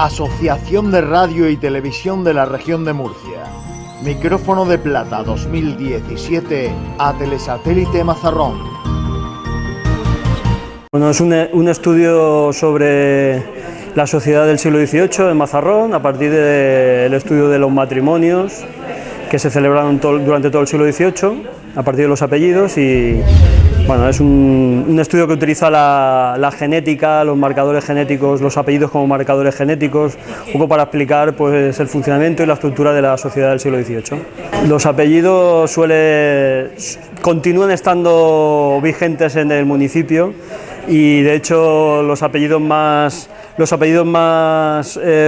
Asociación de Radio y Televisión de la Región de Murcia. Micrófono de Plata 2017 a Telesatélite Mazarrón. Bueno, es un estudio sobre la sociedad del siglo XVIII en Mazarrón, a partir del estudio de los matrimonios que se celebraron durante todo el siglo XVIII, a partir de los apellidos. Y bueno, es un estudio que utiliza la genética, los marcadores genéticos, los apellidos como marcadores genéticos, un poco para explicar pues, el funcionamiento y la estructura de la sociedad del siglo XVIII. Los apellidos continúan estando vigentes en el municipio y de hecho los apellidos más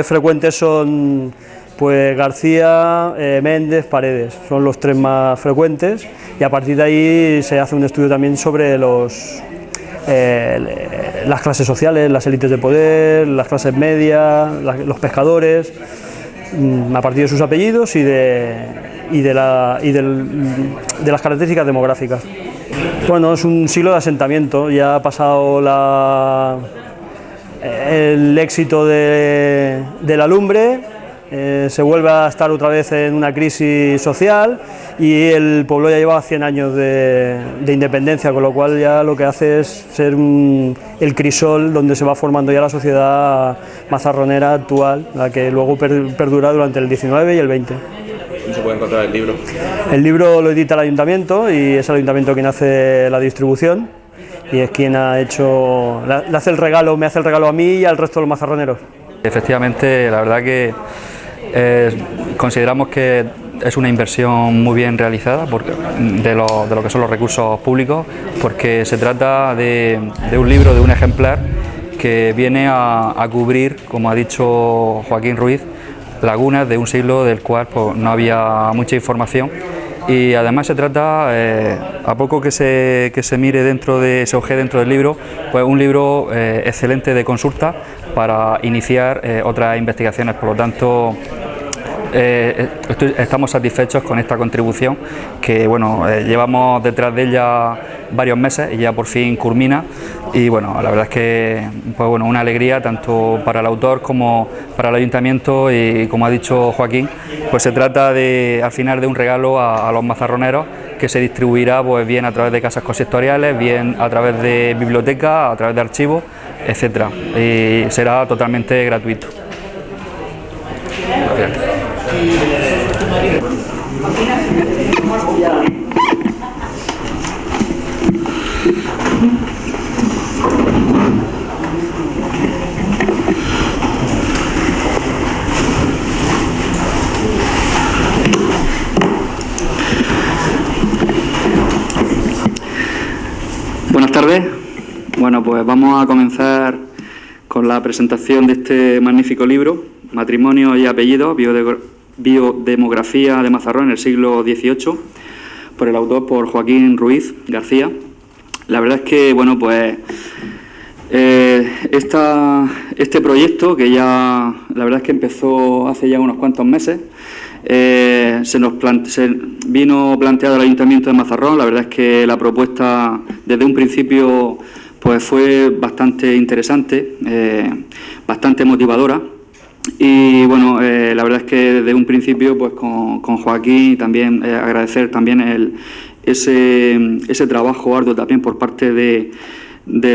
frecuentes son pues García, Méndez, Paredes, son los tres más frecuentes, y a partir de ahí se hace un estudio también sobre las clases sociales, las élites de poder, las clases medias, los pescadores, a partir de sus apellidos y de las características demográficas. Bueno, es un siglo de asentamiento, ya ha pasado el éxito de la lumbre. Se vuelve a estar otra vez en una crisis social y el pueblo ya lleva 100 años de independencia, con lo cual ya lo que hace es ser el crisol donde se va formando ya la sociedad mazarronera actual, la que luego perdura durante el 19 y el 20. ¿Dónde se puede encontrar el libro? El libro lo edita el ayuntamiento y es el ayuntamiento quien hace la distribución y es quien ha hecho, me hace el regalo a mí y al resto de los mazarroneros. Efectivamente, la verdad que consideramos que es una inversión muy bien realizada de lo que son los recursos públicos, porque se trata de un libro, de un ejemplar que viene a cubrir, como ha dicho Joaquín Ruiz, lagunas de un siglo del cual pues, no había mucha información. Y además se trata, a poco que se mire se oje dentro del libro, pues un libro excelente de consulta para iniciar otras investigaciones. Por lo tanto, estamos satisfechos con esta contribución que bueno, llevamos detrás de ella varios meses y ya por fin culmina. Y bueno, la verdad es que pues bueno, una alegría tanto para el autor como para el ayuntamiento, y como ha dicho Joaquín, pues se trata al final de un regalo a los mazarroneros que se distribuirá pues bien a través de casas consistoriales, bien a través de bibliotecas, a través de archivos, etcétera, y será totalmente gratuito. Gracias. Buenas tardes. Bueno, pues vamos a comenzar con la presentación de este magnífico libro, Matrimonio y apellidos, biodemografía de Mazarrón en el siglo XVIII, por el autor, por Joaquín Ruiz García. La verdad es que, bueno, pues este proyecto, que ya la verdad es que empezó hace ya unos cuantos meses, se vino planteado al Ayuntamiento de Mazarrón. La verdad es que la propuesta desde un principio pues fue bastante interesante, bastante motivadora. Y bueno, la verdad es que desde un principio pues con Joaquín también agradecer también ese trabajo arduo también por parte de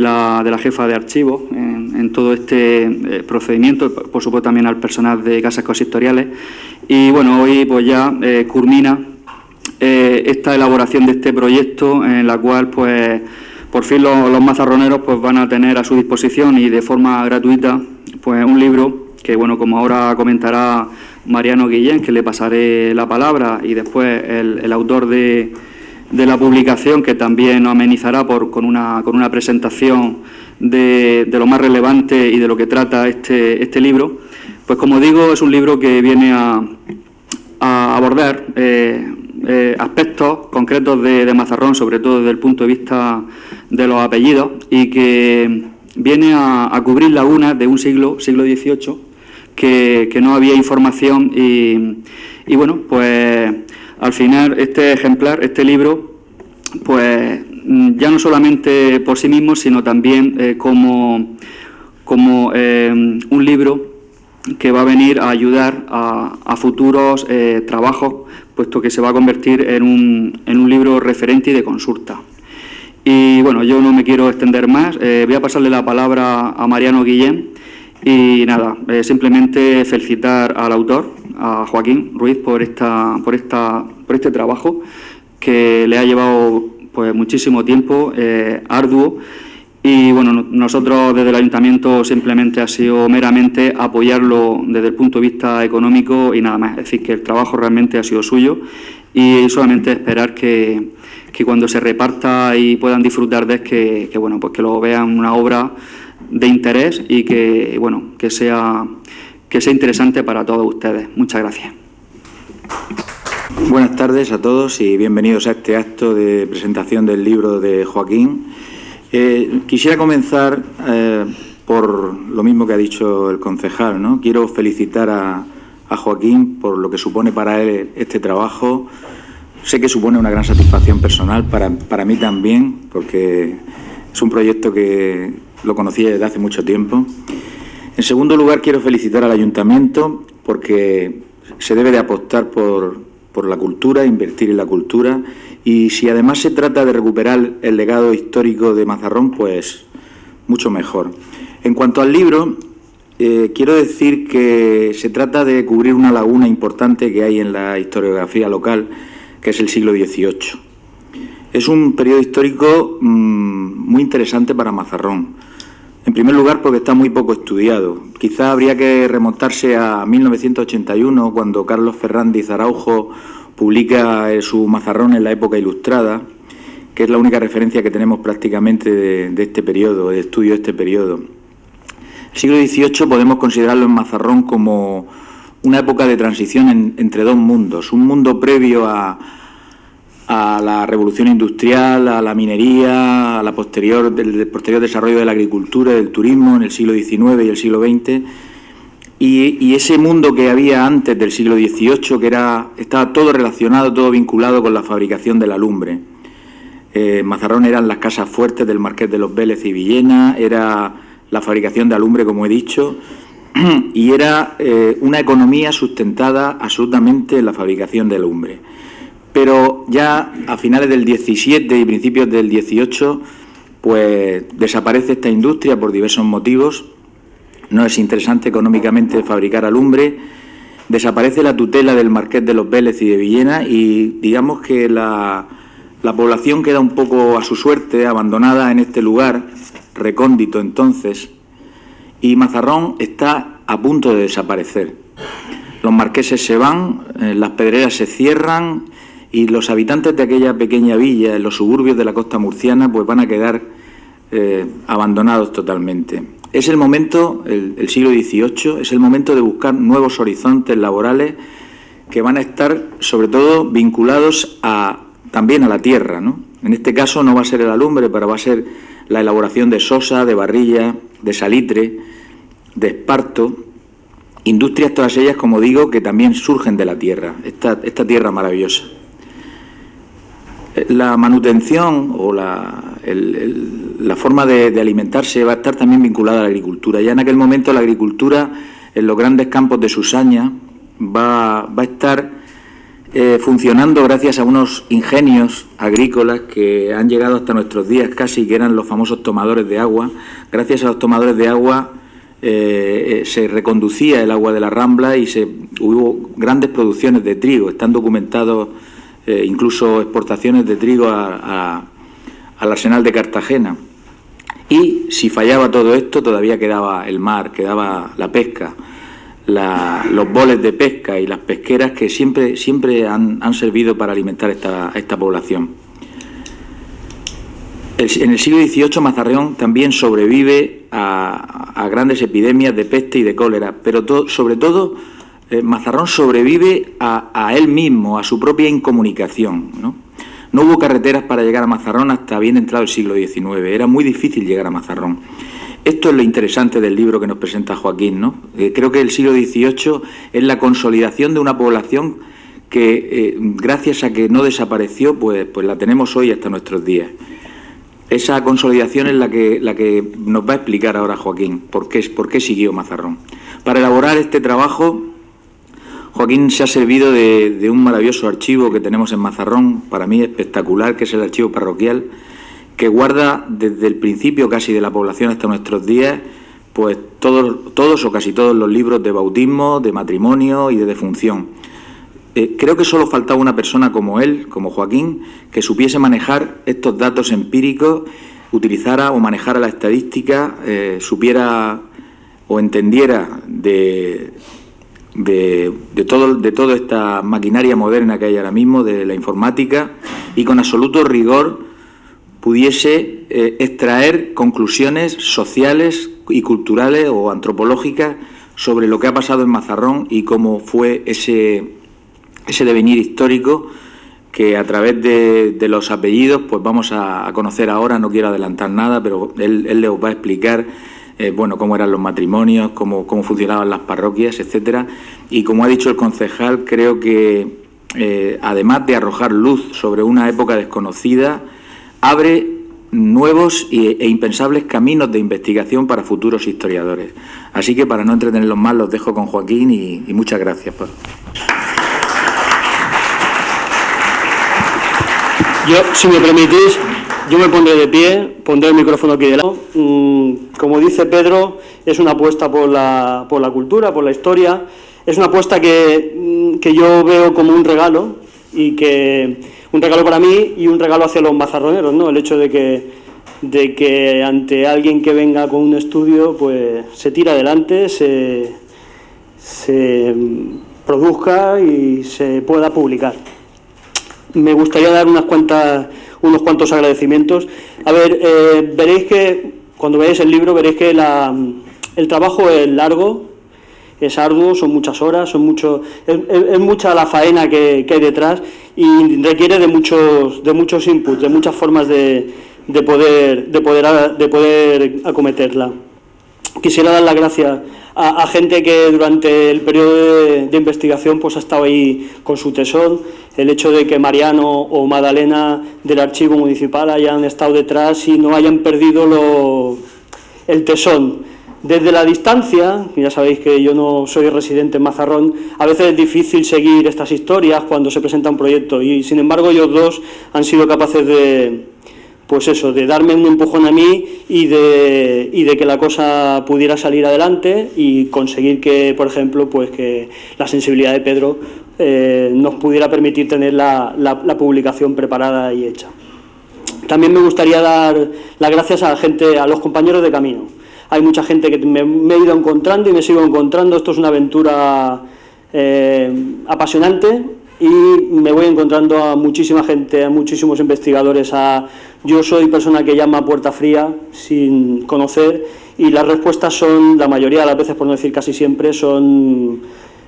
la jefa de archivos en todo este procedimiento, por supuesto también al personal de casas consistoriales. Y bueno, hoy pues ya culmina esta elaboración de este proyecto, en la cual pues por fin los mazarroneros pues van a tener a su disposición y de forma gratuita pues un libro que, bueno, como ahora comentará Mariano Guillén, que le pasaré la palabra, y después el autor de la publicación, que también nos amenizará con una presentación de lo más relevante y de lo que trata este libro. Pues como digo, es un libro que viene a abordar aspectos concretos de Mazarrón, sobre todo desde el punto de vista de los apellidos, y que viene a cubrir lagunas de un siglo XVIII, que no había información y bueno, pues al final este ejemplar, este libro, pues ya no solamente por sí mismo, sino también como un libro que va a venir a ayudar a futuros trabajos, puesto que se va a convertir en un libro referente y de consulta. Y bueno, yo no me quiero extender más, voy a pasarle la palabra a Mariano Guillén y nada, simplemente felicitar al autor, a Joaquín Ruiz, por este trabajo que le ha llevado pues muchísimo tiempo, arduo. Y bueno, nosotros desde el Ayuntamiento simplemente ha sido meramente apoyarlo desde el punto de vista económico y nada más. Es decir, que el trabajo realmente ha sido suyo y solamente esperar que cuando se reparta y puedan disfrutar de él, que bueno, pues que lo vean una obra de interés y que bueno, que sea interesante para todos ustedes. Muchas gracias. Buenas tardes a todos y bienvenidos a este acto de presentación del libro de Joaquín. Quisiera comenzar por lo mismo que ha dicho el concejal, ¿no? Quiero felicitar a Joaquín por lo que supone para él este trabajo. Sé que supone una gran satisfacción personal para mí también, porque es un proyecto que lo conocí desde hace mucho tiempo. En segundo lugar, quiero felicitar al Ayuntamiento porque se debe de apostar por la cultura, invertir en la cultura, y si además se trata de recuperar el legado histórico de Mazarrón, pues mucho mejor. En cuanto al libro, quiero decir que se trata de cubrir una laguna importante que hay en la historiografía local, que es el siglo XVIII. Es un periodo histórico muy interesante para Mazarrón. En primer lugar, porque está muy poco estudiado. Quizá habría que remontarse a 1981, cuando Carlos Fernández Araujo publica su Mazarrón en la época ilustrada, que es la única referencia que tenemos prácticamente de este periodo, de estudio de este periodo. El siglo XVIII podemos considerarlo en Mazarrón como una época de transición entre dos mundos, un mundo previo a la revolución industrial, a la minería, a la posterior desarrollo de la agricultura y del turismo en el siglo XIX y el siglo XX, y ese mundo que había antes del siglo XVIII, que estaba todo relacionado, todo vinculado con la fabricación de la lumbre. Mazarrón eran las casas fuertes del Marqués de los Vélez y Villena, era la fabricación de la lumbre, como he dicho, y era una economía sustentada absolutamente en la fabricación de lumbre. Pero ya a finales del 17 y principios del 18, pues desaparece esta industria por diversos motivos. No es interesante económicamente fabricar alumbre. Desaparece la tutela del Marqués de los Vélez y de Villena y digamos que la población queda un poco a su suerte, abandonada en este lugar, recóndito entonces, y Mazarrón está a punto de desaparecer. Los marqueses se van, las pedreras se cierran y los habitantes de aquella pequeña villa en los suburbios de la costa murciana pues van a quedar abandonados totalmente. Es el momento, el siglo XVIII, es el momento de buscar nuevos horizontes laborales que van a estar sobre todo vinculados también a la tierra, ¿no? En este caso no va a ser el alumbre, pero va a ser la elaboración de sosa, de barrilla, de salitre, de esparto, industrias todas ellas, como digo, que también surgen de la tierra, esta tierra maravillosa. La manutención o la forma de alimentarse va a estar también vinculada a la agricultura. Ya en aquel momento la agricultura en los grandes campos de Susaña va a estar funcionando gracias a unos ingenios agrícolas que han llegado hasta nuestros días casi, que eran los famosos tomadores de agua. Gracias a los tomadores de agua se reconducía el agua de la Rambla y hubo grandes producciones de trigo. Están documentados incluso exportaciones de trigo al arsenal de Cartagena. Y si fallaba todo esto, todavía quedaba el mar, quedaba la pesca, los boles de pesca y las pesqueras que siempre han servido para alimentar esta población. En el siglo XVIII Mazarrón también sobrevive a grandes epidemias de peste y de cólera, pero sobre todo Mazarrón sobrevive a él mismo, a su propia incomunicación, ¿no? No hubo carreteras para llegar a Mazarrón hasta bien entrado el siglo XIX, era muy difícil llegar a Mazarrón. Esto es lo interesante del libro que nos presenta Joaquín, ¿no? Creo que el siglo XVIII es la consolidación de una población que, gracias a que no desapareció, pues la tenemos hoy hasta nuestros días. esa consolidación es la que nos va a explicar ahora Joaquín, por qué siguió Mazarrón. Para elaborar este trabajo, Joaquín se ha servido de un maravilloso archivo que tenemos en Mazarrón, para mí espectacular, que es el archivo parroquial, que guarda desde el principio casi de la población hasta nuestros días, pues todos o casi todos los libros de bautismo, de matrimonio y de defunción. Creo que solo faltaba una persona como él, como Joaquín, que supiese manejar estos datos empíricos, utilizara o manejara la estadística, supiera o entendiera de toda esta maquinaria moderna que hay ahora mismo, de la informática, y con absoluto rigor pudiese extraer conclusiones sociales y culturales o antropológicas sobre lo que ha pasado en Mazarrón y cómo fue ese devenir histórico que a través de los apellidos pues vamos a conocer ahora. No quiero adelantar nada, pero él les va a explicar cómo eran los matrimonios, cómo funcionaban las parroquias, etcétera. Y como ha dicho el concejal, creo que además de arrojar luz sobre una época desconocida, abre nuevos e impensables caminos de investigación para futuros historiadores. Así que para no entretenerlos más, los dejo con Joaquín y muchas gracias. Yo, si me permitís, yo me pondré de pie, pondré el micrófono aquí de lado. Como dice Pedro, es una apuesta por la cultura, por la historia. Es una apuesta que yo veo como un regalo, un regalo para mí y un regalo hacia los mazarroneros, ¿no? El hecho de que ante alguien que venga con un estudio, pues se tira adelante, se produzca y se pueda publicar. Me gustaría dar unos cuantos agradecimientos. A ver, veréis que, cuando veáis el libro, veréis que el trabajo es largo, es arduo, son muchas horas, es mucha la faena que hay detrás y requiere de muchos inputs, de muchas formas de poder acometerla. Quisiera dar las gracias a gente que durante el periodo de investigación pues ha estado ahí con su tesón. El hecho de que Mariano o Madalena del Archivo Municipal hayan estado detrás y no hayan perdido el tesón. Desde la distancia, ya sabéis que yo no soy residente en Mazarrón, a veces es difícil seguir estas historias cuando se presenta un proyecto y sin embargo ellos dos han sido capaces de darme un empujón a mí y de que la cosa pudiera salir adelante y conseguir que, por ejemplo, pues que la sensibilidad de Pedro nos pudiera permitir tener la publicación preparada y hecha. También me gustaría dar las gracias a los compañeros de camino. Hay mucha gente que me he ido encontrando y me sigo encontrando. Esto es una aventura apasionante y me voy encontrando a muchísima gente, a muchísimos investigadores. Yo soy persona que llama a puerta fría sin conocer y las respuestas son, la mayoría de las veces, por no decir casi siempre, son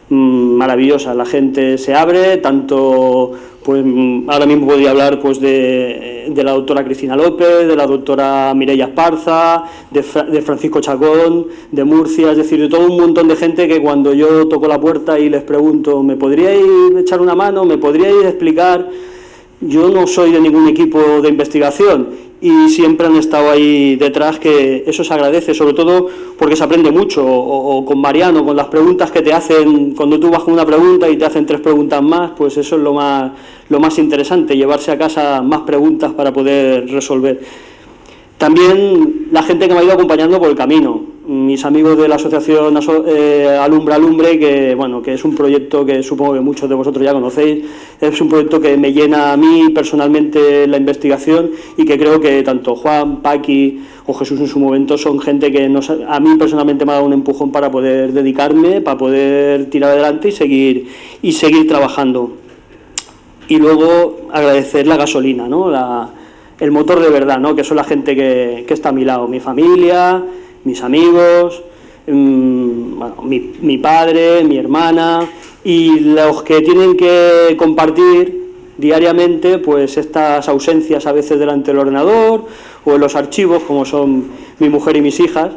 maravillosas. La gente se abre, tanto, pues ahora mismo podría hablar pues de la doctora Cristina López, de la doctora Mireia Esparza, de Francisco Chacón, de Murcia, es decir, de todo un montón de gente que cuando yo toco la puerta y les pregunto, ¿me podríais echar una mano? ¿Me podríais explicar? Yo no soy de ningún equipo de investigación y siempre han estado ahí detrás, que eso se agradece, sobre todo porque se aprende mucho, o con Mariano, con las preguntas que te hacen, cuando tú vas con una pregunta y te hacen 3 preguntas más, pues eso es lo más interesante, llevarse a casa más preguntas para poder resolver. También la gente que me ha ido acompañando por el camino, mis amigos de la asociación Alumbra Alumbre, que es un proyecto que supongo que muchos de vosotros ya conocéis, es un proyecto que me llena a mí personalmente la investigación y que creo que tanto Juan, Paqui o Jesús en su momento son gente que a mí personalmente me ha dado un empujón para poder dedicarme, para poder tirar adelante y seguir trabajando. Y luego agradecer la gasolina, ¿no? El motor de verdad, ¿no? Que son la gente que está a mi lado, mi familia, mis amigos, mi padre, mi hermana y los que tienen que compartir diariamente pues estas ausencias a veces delante del ordenador o en los archivos, como son mi mujer y mis hijas,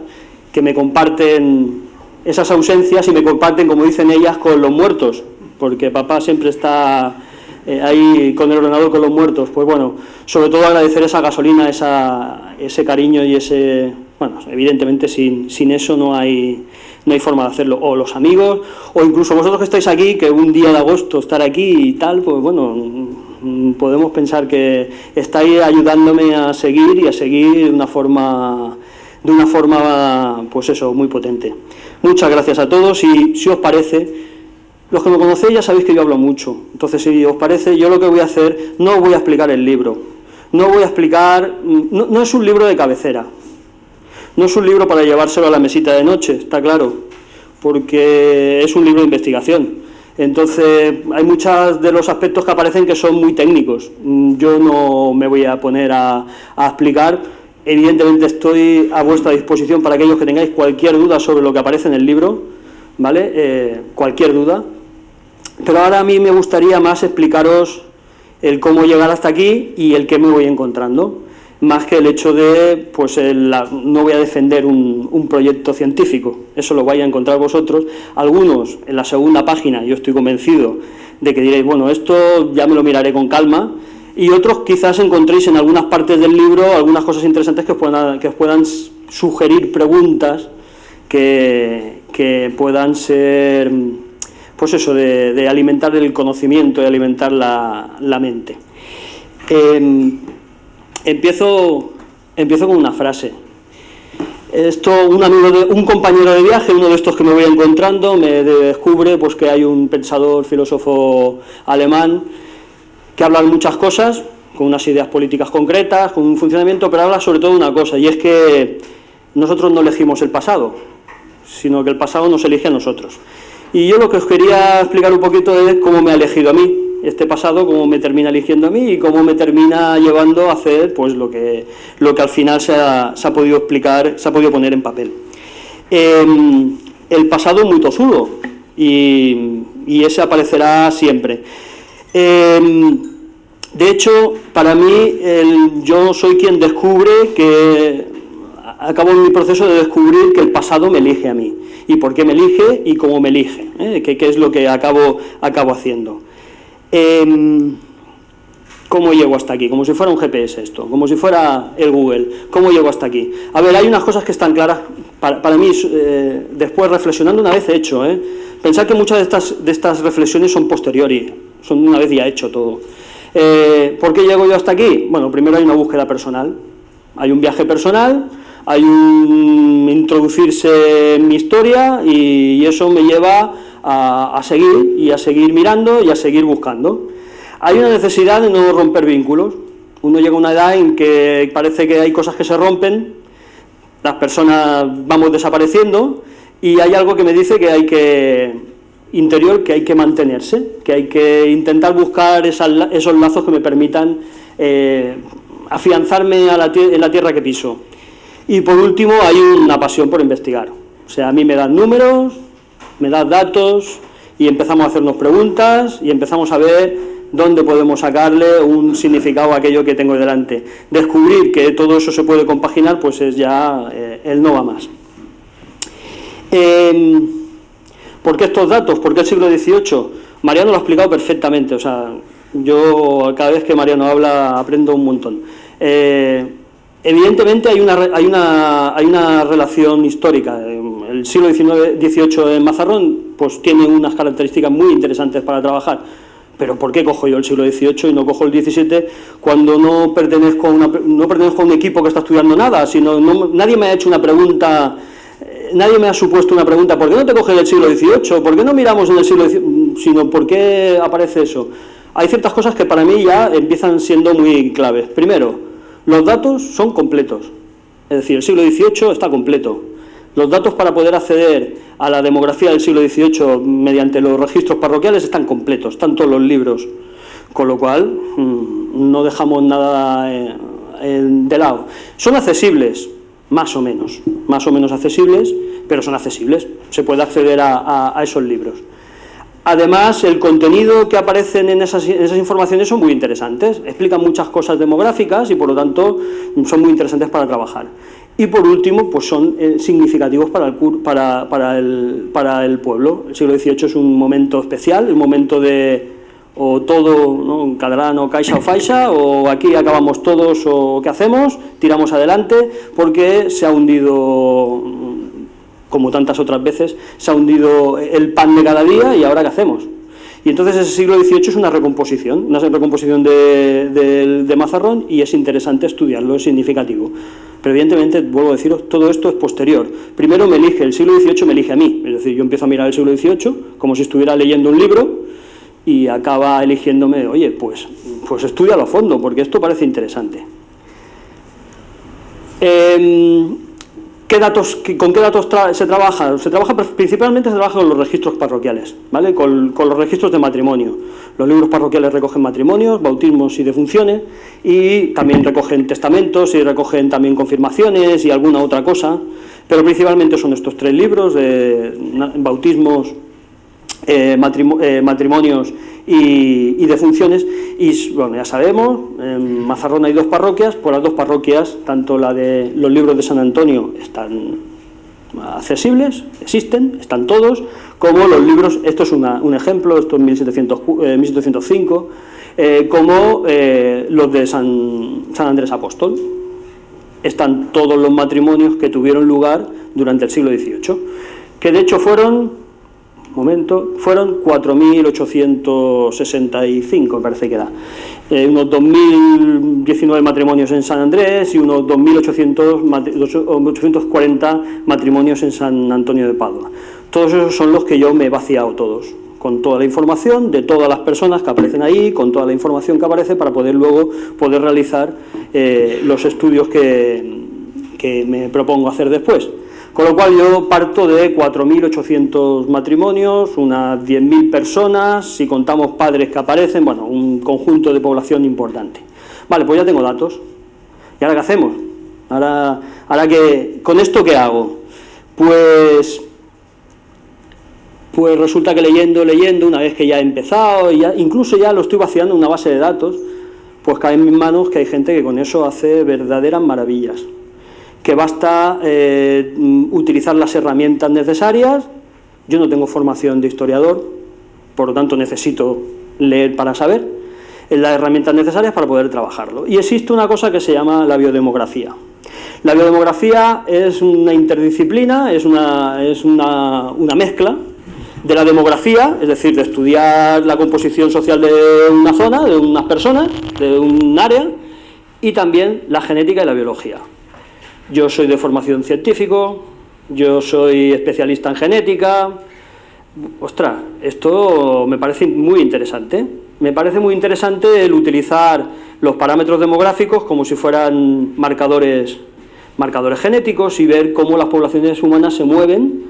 que me comparten esas ausencias y me comparten, como dicen ellas, con los muertos, porque papá siempre está ahí con el ordenador con los muertos. Pues bueno, sobre todo agradecer esa gasolina, ese cariño y ese... Bueno, evidentemente sin eso no hay forma de hacerlo. O los amigos, o incluso vosotros que estáis aquí, que un día de agosto estar aquí y tal, pues bueno, podemos pensar que estáis ayudándome a seguir y a seguir de una forma, pues eso, muy potente. Muchas gracias a todos y si os parece, los que me conocéis ya sabéis que yo hablo mucho, entonces si os parece, yo lo que voy a hacer, no voy a explicar el libro, no voy a explicar, no es un libro de cabecera, no es un libro para llevárselo a la mesita de noche, está claro, porque es un libro de investigación. Entonces, hay muchos de los aspectos que aparecen que son muy técnicos. Yo no me voy a poner a explicar. Evidentemente estoy a vuestra disposición para aquellos que tengáis cualquier duda sobre lo que aparece en el libro, ¿vale? Cualquier duda. Pero ahora a mí me gustaría más explicaros el cómo llegar hasta aquí y el qué me voy encontrando, más que el hecho de, pues no voy a defender un proyecto científico, eso lo vais a encontrar vosotros. Algunos en la segunda página, yo estoy convencido de que diréis, bueno, esto ya me lo miraré con calma, y otros quizás encontréis en algunas partes del libro algunas cosas interesantes que os puedan sugerir preguntas que puedan ser, pues eso, de alimentar el conocimiento y alimentar la mente. Empiezo con una frase. Esto, un compañero de viaje, uno de estos que me voy encontrando, me descubre pues que hay un pensador, filósofo alemán que habla de muchas cosas, con unas ideas políticas concretas, con un funcionamiento, pero habla sobre todo de una cosa, y es que nosotros no elegimos el pasado, sino que el pasado nos elige a nosotros. Y yo lo que os quería explicar un poquito es cómo me ha elegido a mí este pasado, cómo me termina eligiendo a mí y cómo me termina llevando a hacer pues lo que al final se ha podido explicar, se ha podido poner en papel. El pasado es muy tozudo y ese aparecerá siempre. De hecho, para mí, yo soy quien descubre que acabo en mi proceso de descubrir que el pasado me elige a mí. Y por qué me elige y cómo me elige, qué es lo que acabo haciendo. ¿Cómo llego hasta aquí? Como si fuera un GPS esto, como si fuera el Google. ¿Cómo llego hasta aquí? A ver, hay unas cosas que están claras para mí, después reflexionando una vez hecho. Pensar que muchas de estas reflexiones son posteriori, son una vez ya hecho todo. ¿Por qué llego yo hasta aquí? Bueno, primero hay una búsqueda personal, hay un viaje personal, hay un introducirse en mi historia y eso me lleva a seguir mirando y a seguir buscando. Hay una necesidad de no romper vínculos. Uno llega a una edad en que parece que hay cosas que se rompen, las personas vamos desapareciendo y hay algo que me dice que hay que mantenerse, que hay que intentar buscar esos lazos que me permitan afianzarme en la tierra que piso. Y por último hay una pasión por investigar. O sea, a mí me dan números, me dan datos y empezamos a hacernos preguntas y empezamos a ver dónde podemos sacarle un significado a aquello que tengo delante. Descubrir que todo eso se puede compaginar, pues es ya el no va más. ¿Por qué estos datos? ¿Por qué el siglo XVIII? Mariano lo ha explicado perfectamente. O sea, yo cada vez que Mariano habla aprendo un montón. Evidentemente hay una relación histórica. El siglo XVIII en Mazarrón pues tiene unas características muy interesantes para trabajar. Pero ¿por qué cojo yo el siglo XVIII y no cojo el XVII cuando no pertenezco a un equipo que está estudiando nada? Nadie me ha hecho una pregunta, nadie me ha supuesto una pregunta, ¿por qué no te coges el siglo XVIII? ¿Por qué no miramos en el siglo XVIII? Sino ¿por qué aparece eso? Hay ciertas cosas que para mí ya empiezan siendo muy claves. Primero, los datos son completos, es decir, el siglo XVIII está completo. Los datos para poder acceder a la demografía del siglo XVIII mediante los registros parroquiales están completos, están todos los libros, con lo cual no dejamos nada de lado. Son accesibles, más o menos accesibles, pero son accesibles, se puede acceder a esos libros. Además, el contenido que aparecen en esas informaciones son muy interesantes, explican muchas cosas demográficas y por lo tanto son muy interesantes para trabajar. Y por último, pues son significativos para el pueblo. El siglo XVIII es un momento especial, un momento de o todo, ¿no? Quedarán o caixa o faixa, o aquí acabamos todos, o ¿qué hacemos? Tiramos adelante, porque se ha hundido, como tantas otras veces, se ha hundido el pan de cada día, y ahora ¿qué hacemos? Y entonces ese siglo XVIII es una recomposición de Mazarrón, y es interesante estudiarlo, es significativo. Pero evidentemente, vuelvo a deciros, todo esto es posterior. Primero me elige, el siglo XVIII me elige a mí, es decir, yo empiezo a mirar el siglo XVIII como si estuviera leyendo un libro, y acaba eligiéndome, oye, pues estúdialo a fondo, porque esto parece interesante. ¿Con qué datos se trabaja? Principalmente se trabaja con los registros parroquiales, ¿vale? Con los registros de matrimonio. Los libros parroquiales recogen matrimonios, bautismos y defunciones, y también recogen testamentos, y recogen también confirmaciones y alguna otra cosa, pero principalmente son estos 3 libros de bautismos, matrimonios y defunciones. Y bueno, ya sabemos, en Mazarrón hay 2 parroquias, por las 2 parroquias, tanto la de los libros de San Antonio están accesibles, existen, están todos, como los libros, esto es un ejemplo, esto es 1705, como los de San Andrés Apóstol. Están todos los matrimonios que tuvieron lugar durante el siglo XVIII, que de hecho fueron 4.865, me parece que da. Unos 2.019 matrimonios en San Andrés y unos 2.840 matrimonios en San Antonio de Padua. Todos esos son los que yo me he vaciado todos, con toda la información de todas las personas que aparecen ahí, con toda la información que aparece, para poder luego realizar los estudios que me propongo hacer después. Con lo cual yo parto de 4.800 matrimonios, unas 10.000 personas, si contamos padres que aparecen, bueno, un conjunto de población importante. Vale, pues ya tengo datos. ¿Y ahora qué hacemos? Ahora ¿con esto qué hago? Pues resulta que leyendo, una vez que ya he empezado, incluso ya lo estoy vaciando en una base de datos, pues cae en mis manos que hay gente que con eso hace verdaderas maravillas. Que basta utilizar las herramientas necesarias. Yo no tengo formación de historiador, por lo tanto necesito leer para saber las herramientas necesarias para poder trabajarlo. Y existe una cosa que se llama la biodemografía. La biodemografía es una interdisciplina, es una mezcla de la demografía, es decir, de estudiar la composición social de una zona, de unas personas, de un área, y también la genética y la biología. Yo soy de formación científico, yo soy especialista en genética. Ostras, esto me parece muy interesante. Me parece muy interesante el utilizar los parámetros demográficos como si fueran marcadores genéticos, y ver cómo las poblaciones humanas se mueven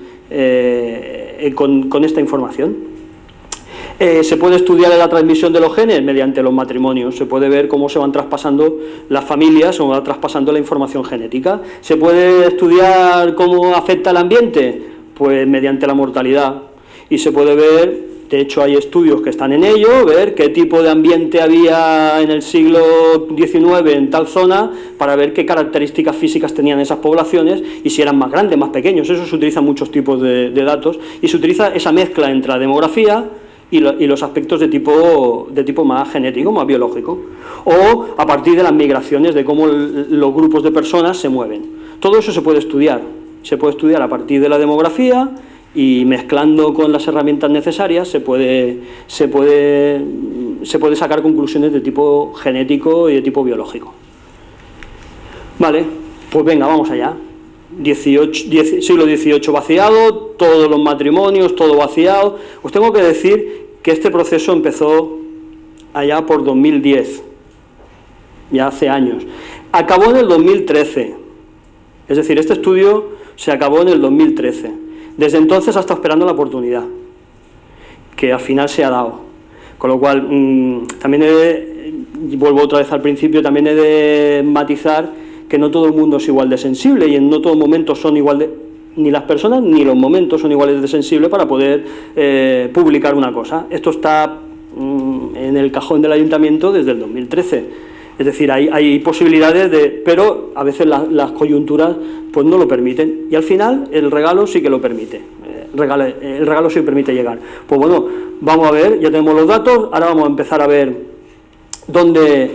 con esta información. Se puede estudiar la transmisión de los genes mediante los matrimonios, se puede ver cómo se van traspasando las familias, o va traspasando la información genética. Se puede estudiar cómo afecta el ambiente, pues mediante la mortalidad, y se puede ver, de hecho hay estudios que están en ello, ver qué tipo de ambiente había en el siglo XIX en tal zona, para ver qué características físicas tenían esas poblaciones, y si eran más grandes, más pequeños. Eso se utiliza en muchos tipos de datos, y se utiliza esa mezcla entre la demografía y los aspectos de tipo más genético, más biológico, o a partir de las migraciones, de cómo los grupos de personas se mueven. Todo eso se puede estudiar a partir de la demografía, y mezclando con las herramientas necesarias se puede sacar conclusiones de tipo genético y de tipo biológico. Vale, pues venga, vamos allá. Siglo XVIII vaciado, todos los matrimonios, todo vaciado. Os tengo que decir que este proceso empezó allá por 2010, ya hace años. Acabó en el 2013, es decir, este estudio se acabó en el 2013. Desde entonces ha estado esperando la oportunidad, que al final se ha dado. Con lo cual, también vuelvo otra vez al principio, también he de matizar que no todo el mundo es igual de sensible, y en no todos momentos son igual de... Ni las personas ni los momentos son iguales de sensibles para poder publicar una cosa. Esto está en el cajón del ayuntamiento desde el 2013. Es decir, hay posibilidades pero a veces las coyunturas pues no lo permiten, y al final el regalo sí que lo permite. el regalo sí permite llegar. Pues bueno, vamos a ver, ya tenemos los datos, ahora vamos a empezar a ver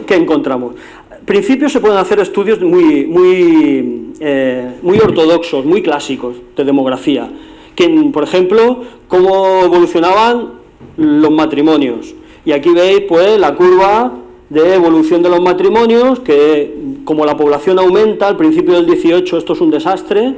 qué encontramos. En principio se pueden hacer estudios muy ortodoxos, muy clásicos de demografía, por ejemplo, cómo evolucionaban los matrimonios. Y aquí veis pues la curva de evolución de los matrimonios, que como la población aumenta, al principio del 18 esto es un desastre,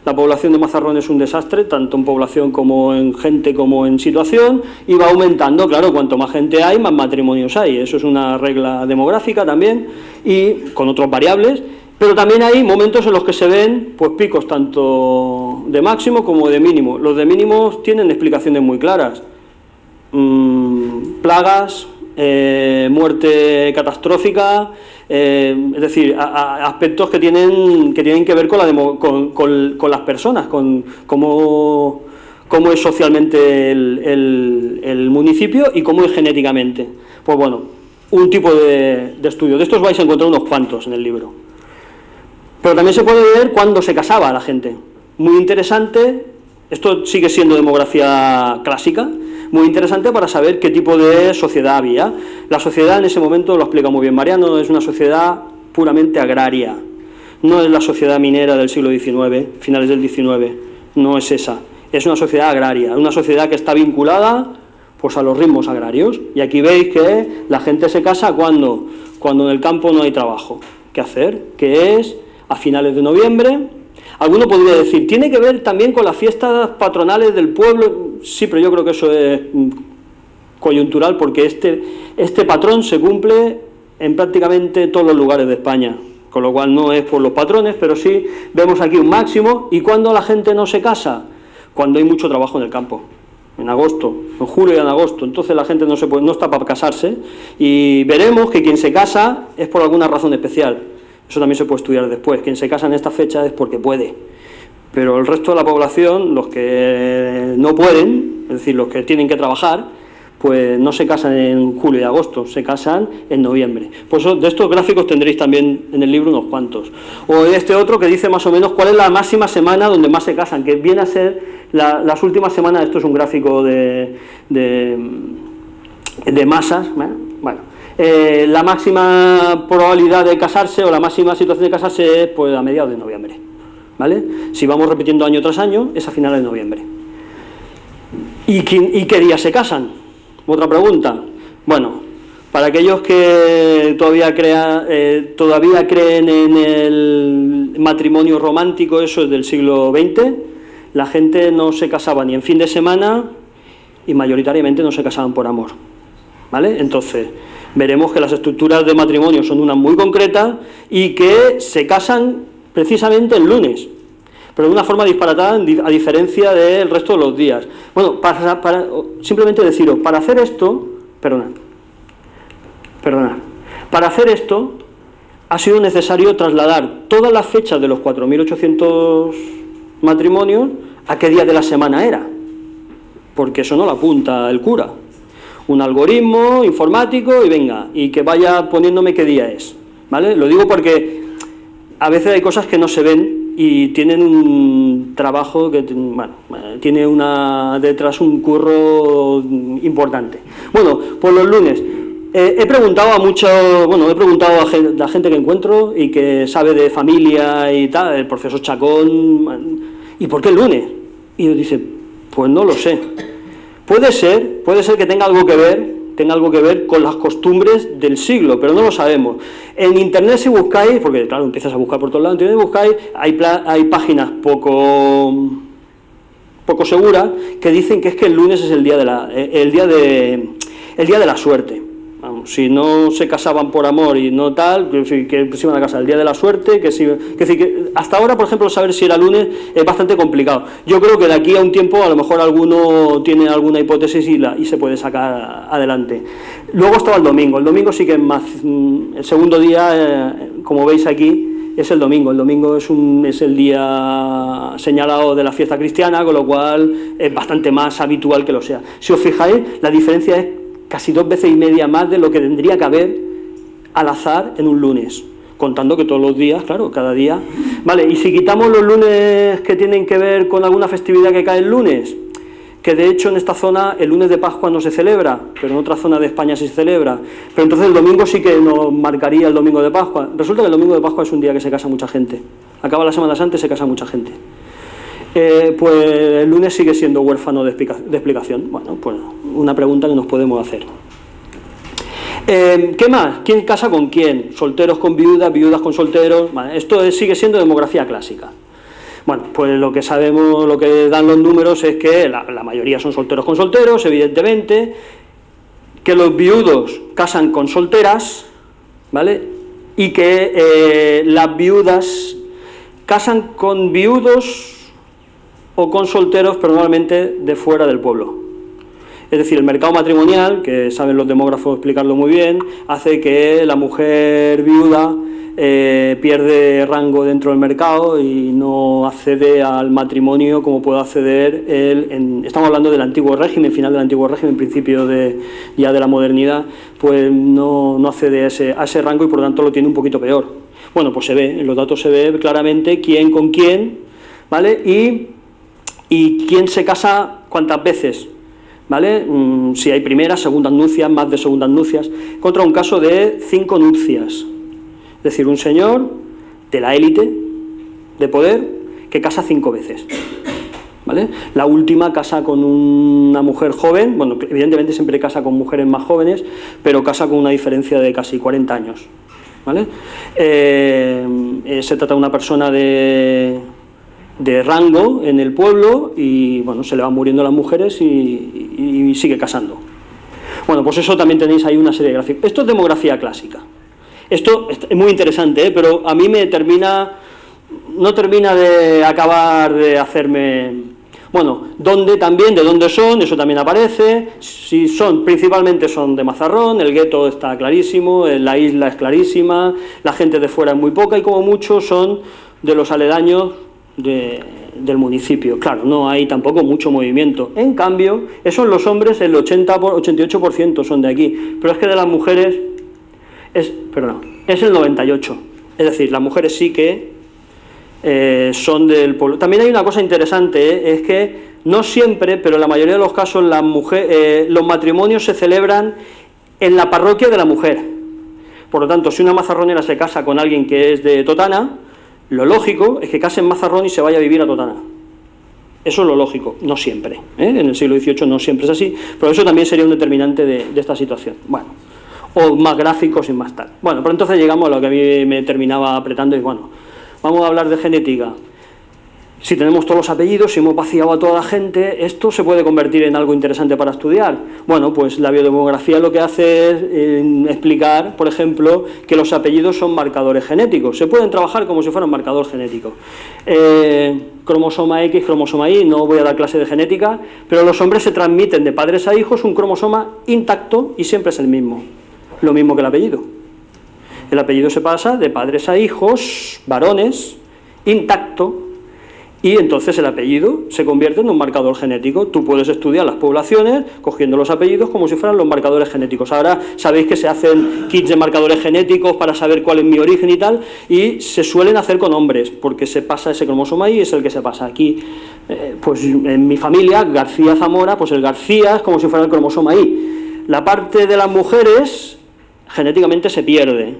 la población de Mazarrón es un desastre, tanto en población como en gente como en situación, y va aumentando, claro, cuanto más gente hay, más matrimonios hay, eso es una regla demográfica también, y con otras variables, pero también hay momentos en los que se ven pues picos tanto de máximo como de mínimo. Los de mínimos tienen explicaciones muy claras, plagas, muerte catastrófica, es decir, aspectos que tienen que ver con las personas, con cómo es socialmente el municipio y cómo es genéticamente. Pues bueno, un tipo de estudio. De estos vais a encontrar unos cuantos en el libro. Pero también se puede ver cuándo se casaba la gente. Muy interesante, esto sigue siendo demografía clásica, muy interesante para saber qué tipo de sociedad había. La sociedad en ese momento, lo explica muy bien Mariano, es una sociedad puramente agraria. No es la sociedad minera del siglo XIX, finales del XIX, no es esa. Es una sociedad agraria, una sociedad que está vinculada pues a los ritmos agrarios. Y aquí veis que la gente se casa cuando en el campo no hay trabajo que hacer, que es a finales de noviembre. Alguno podría decir, ¿tiene que ver también con las fiestas patronales del pueblo? Sí, pero yo creo que eso es coyuntural, porque este patrón se cumple en prácticamente todos los lugares de España, con lo cual no es por los patrones, pero sí vemos aquí un máximo. ¿Y cuándo la gente no se casa? Cuando hay mucho trabajo en el campo, en agosto, en julio y en agosto. Entonces la gente no está para casarse, y veremos que quien se casa es por alguna razón especial. Eso también se puede estudiar después. Quien se casa en esta fecha es porque puede. Pero el resto de la población, los que no pueden, es decir, los que tienen que trabajar, pues no se casan en julio y agosto, se casan en noviembre. Pues de estos gráficos tendréis también en el libro unos cuantos. O este otro que dice más o menos cuál es la máxima semana donde más se casan, que viene a ser las últimas semanas. Esto es un gráfico de masas, ¿eh? Bueno. La máxima probabilidad de casarse o la máxima situación de casarse es pues a mediados de noviembre, ¿vale? Si vamos repitiendo año tras año, es a finales de noviembre. ¿Y qué días se casan? Otra pregunta. Bueno, para aquellos que todavía creen en el matrimonio romántico, eso es del siglo XX, la gente no se casaba ni en fin de semana y mayoritariamente no se casaban por amor, ¿vale? Entonces veremos que las estructuras de matrimonio son unas muy concretas y que se casan precisamente el lunes, pero de una forma disparatada a diferencia del resto de los días. Bueno, simplemente deciros, para hacer esto, para hacer esto ha sido necesario trasladar todas las fechas de los 4.800 matrimonios a qué día de la semana era, porque eso no lo apunta el cura. Un algoritmo informático y venga, y que vaya poniéndome qué día es, ¿vale? Lo digo porque a veces hay cosas que no se ven y tienen un trabajo que, bueno, tiene detrás un curro importante. Bueno, pues los lunes he preguntado a la gente que encuentro y que sabe de familia y tal, el profesor Chacón, ¿y por qué el lunes? Y ellos dicen, pues no lo sé. Puede ser que tenga algo que ver con las costumbres del siglo, pero no lo sabemos. En internet, si buscáis, porque claro, empiezas a buscar por todos lados, en internet buscáis, hay páginas poco seguras que dicen que es que el lunes es el día de la suerte. Vamos, si no se casaban por amor y no tal, que se iban a casar el día de la suerte, que hasta ahora, por ejemplo, saber si era lunes es bastante complicado. Yo creo que de aquí a un tiempo a lo mejor alguno tiene alguna hipótesis y se puede sacar adelante. Luego estaba el domingo sí que es más, el segundo día, como veis aquí, es el domingo. El domingo es el día señalado de la fiesta cristiana, con lo cual es bastante más habitual que lo sea. Si os fijáis, la diferencia es casi 2 veces y media más de lo que tendría que haber al azar en un lunes. contando que todos los días, claro, cada día. Vale, y si quitamos los lunes que tienen que ver con alguna festividad que cae el lunes, que de hecho en esta zona el lunes de Pascua no se celebra, pero en otra zona de España sí se celebra, pero entonces el domingo sí que nos marcaría el domingo de Pascua. Resulta que el domingo de Pascua es un día que se casa mucha gente, acaba la Semana Santa y se casa mucha gente. Pues el lunes sigue siendo huérfano de explicación. Bueno, pues una pregunta que nos podemos hacer. ¿Qué más? ¿Quién casa con quién? Solteros con viudas, viudas con solteros. Vale, esto sigue siendo demografía clásica. Bueno, pues lo que sabemos, lo que dan los números es que la mayoría son solteros con solteros, evidentemente, que los viudos casan con solteras, ¿vale? Y que las viudas casan con viudos o con solteros, pero normalmente de fuera del pueblo. Es decir, el mercado matrimonial, que saben los demógrafos explicarlo muy bien, hace que la mujer viuda pierde rango dentro del mercado y no accede al matrimonio como puede acceder él. Estamos hablando del antiguo régimen, final del antiguo régimen, principio ya de la modernidad, pues no accede a ese rango y por lo tanto lo tiene un poquito peor. Bueno, pues se ve, en los datos se ve claramente quién con quién, ¿vale? Y quién se casa cuántas veces, ¿vale? Si hay primeras, segundas nupcias, más de segundas nupcias, contra un caso de 5 nupcias. Es decir, un señor de la élite de poder que casa 5 veces, ¿vale? La última casa con una mujer joven, bueno, evidentemente siempre casa con mujeres más jóvenes, pero casa con una diferencia de casi 40 años, ¿vale? Se trata de una persona de rango en el pueblo y, bueno, se le van muriendo las mujeres y sigue casando. Bueno, pues eso también tenéis ahí una serie de gráficos. Esto es demografía clásica. Esto es muy interesante, pero a mí no termina de acabar de hacerme... Bueno, de dónde son, eso también aparece. Si principalmente son de Mazarrón, el gueto está clarísimo, la isla es clarísima, la gente de fuera es muy poca y como mucho son de los aledaños del municipio. Claro, no hay tampoco mucho movimiento. En cambio, esos los hombres, el 88% son de aquí, pero es que de las mujeres es el 98%. Es decir, las mujeres sí que son del pueblo. También hay una cosa interesante, es que no siempre, pero en la mayoría de los casos los matrimonios se celebran en la parroquia de la mujer. Por lo tanto, si una mazarronera se casa con alguien que es de Totana, lo lógico es que case en Mazarrón y se vaya a vivir a Totana. Eso es lo lógico, no siempre, en el siglo XVIII no siempre es así, pero eso también sería un determinante de esta situación. Bueno, o más gráficos y más tal. Bueno, pero entonces llegamos a lo que a mí me terminaba apretando y bueno, vamos a hablar de genética. Si tenemos todos los apellidos, si hemos vaciado a toda la gente, esto se puede convertir en algo interesante para estudiar. Bueno, pues la biodemografía lo que hace es explicar, por ejemplo, que los apellidos son marcadores genéticos. Se pueden trabajar como si fueran marcador genético. Cromosoma X, cromosoma Y, no voy a dar clase de genética, pero los hombres se transmiten de padres a hijos un cromosoma intacto y siempre es el mismo. Lo mismo que el apellido. El apellido se pasa de padres a hijos, varones, intacto, y entonces el apellido se convierte en un marcador genético. Tú puedes estudiar las poblaciones cogiendo los apellidos como si fueran los marcadores genéticos. Ahora sabéis que se hacen kits de marcadores genéticos para saber cuál es mi origen y tal, y se suelen hacer con hombres, porque se pasa ese cromosoma y es el que se pasa aquí. Pues en mi familia, García Zamora, pues el García es como si fuera el cromosoma Y. La parte de las mujeres genéticamente se pierde.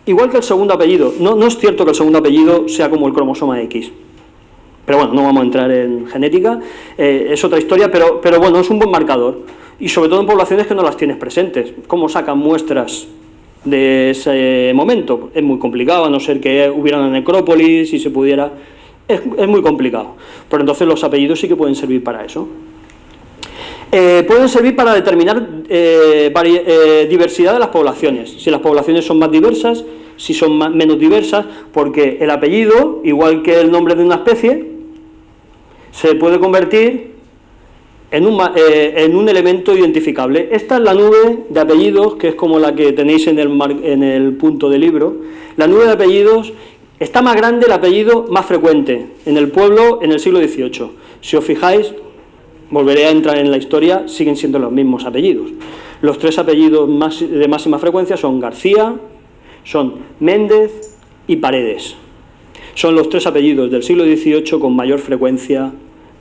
Igual que el segundo apellido. No es cierto que el segundo apellido sea como el cromosoma X. Pero bueno, no vamos a entrar en genética, es otra historia, pero bueno, es un buen marcador. Y sobre todo en poblaciones que no las tienes presentes. ¿Cómo sacan muestras de ese momento? Es muy complicado, a no ser que hubiera una necrópolis y se pudiera... Es muy complicado. Pero entonces los apellidos sí que pueden servir para eso. Pueden servir para determinar diversidad de las poblaciones. Si las poblaciones son más diversas, si son menos diversas, porque el apellido, igual que el nombre de una especie, se puede convertir en un elemento identificable. Esta es la nube de apellidos, que es como la que tenéis en el punto del libro. La nube de apellidos, está más grande el apellido más frecuente en el pueblo en el siglo XVIII. Si os fijáis, volveré a entrar en la historia, siguen siendo los mismos apellidos. Los 3 apellidos de máxima frecuencia son García, Son Méndez y Paredes. Son los 3 apellidos del siglo XVIII con mayor frecuencia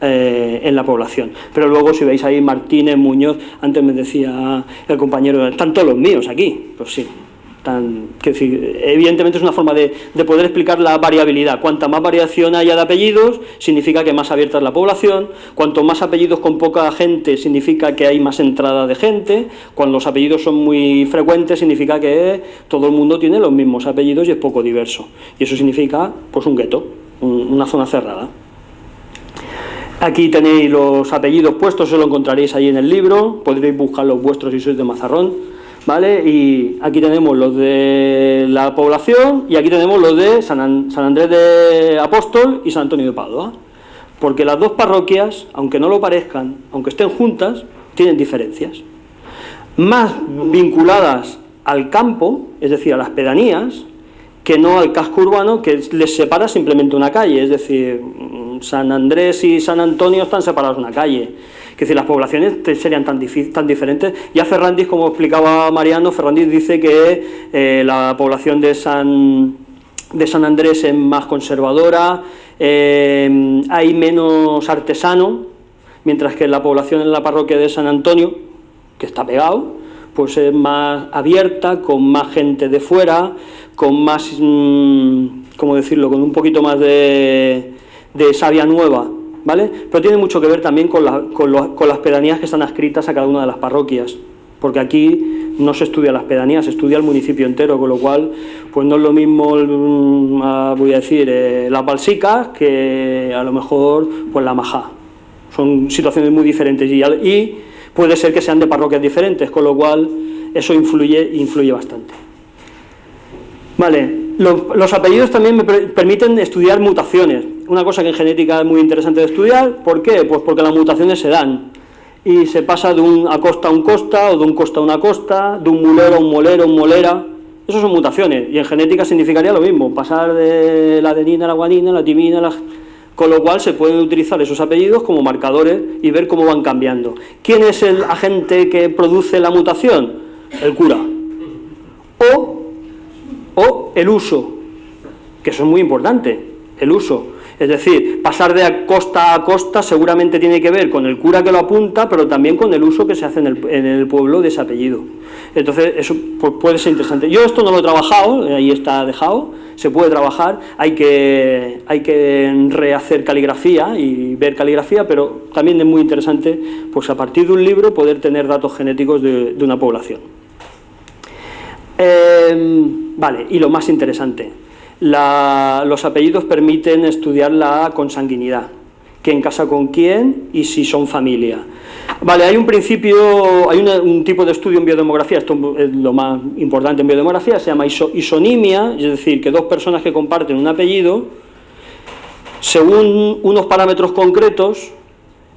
en la población. Pero luego, si veis ahí, Martínez, Muñoz, antes me decía el compañero, están todos los míos aquí. Pues sí. Evidentemente es una forma de poder explicar la variabilidad. Cuanta más variación haya de apellidos, significa que más abierta es la población. Cuanto más apellidos con poca gente, significa que hay más entrada de gente. Cuando los apellidos son muy frecuentes, significa que todo el mundo tiene los mismos apellidos y es poco diverso. Y eso significa, pues, un gueto, una zona cerrada. Aquí tenéis los apellidos puestos, eso lo encontraréis ahí en el libro. Podréis buscar los vuestros si sois de Mazarrón. ¿Vale? Y aquí tenemos los de la población y aquí tenemos los de San Andrés de Apóstol y San Antonio de Padua, porque las dos parroquias, aunque no lo parezcan, aunque estén juntas, tienen diferencias, más vinculadas al campo, es decir, a las pedanías, que no al casco urbano, que les separa simplemente una calle. Es decir, San Andrés y San Antonio están separados una calle. Es decir, las poblaciones serían tan diferentes. Ya Ferrandis, como explicaba Mariano, Ferrandis dice que la población de San Andrés es más conservadora, hay menos artesano, mientras que la población en la parroquia de San Antonio, que está pegado, pues es más abierta, con más gente de fuera, con más, ¿cómo decirlo?, con un poquito más de savia nueva, ¿vale? Pero tiene mucho que ver también con las pedanías que están adscritas a cada una de las parroquias, porque aquí no se estudia las pedanías, se estudia el municipio entero, con lo cual pues no es lo mismo, voy a decir, las Balsicas que a lo mejor pues la Majá. Son situaciones muy diferentes y puede ser que sean de parroquias diferentes, con lo cual eso influye bastante. Vale, los apellidos también me permiten estudiar mutaciones, una cosa que en genética es muy interesante de estudiar. ¿Por qué? Pues porque las mutaciones se dan y se pasa de un acosta a un costa, o de un costa a una costa, de un mulero a un molero, un molera. Eso son mutaciones, y en genética significaría lo mismo, pasar de la adenina a la guanina, la timina, con lo cual se pueden utilizar esos apellidos como marcadores y ver cómo van cambiando. ¿Quién es el agente que produce la mutación? El cura. O el uso, que eso es muy importante, el uso. Es decir, pasar de costa a costa seguramente tiene que ver con el cura que lo apunta, pero también con el uso que se hace en el pueblo de ese apellido. Entonces, eso puede ser interesante. Yo esto no lo he trabajado, ahí está dejado, se puede trabajar, hay que rehacer caligrafía y ver caligrafía, pero también es muy interesante, pues a partir de un libro, poder tener datos genéticos de una población. Vale, y lo más interesante. Los apellidos permiten estudiar la consanguinidad, quién casa con quién y si son familia. Vale, hay un principio, hay un tipo de estudio en biodemografía, esto es lo más importante en biodemografía, se llama isonimia, es decir, que dos personas que comparten un apellido, según unos parámetros concretos,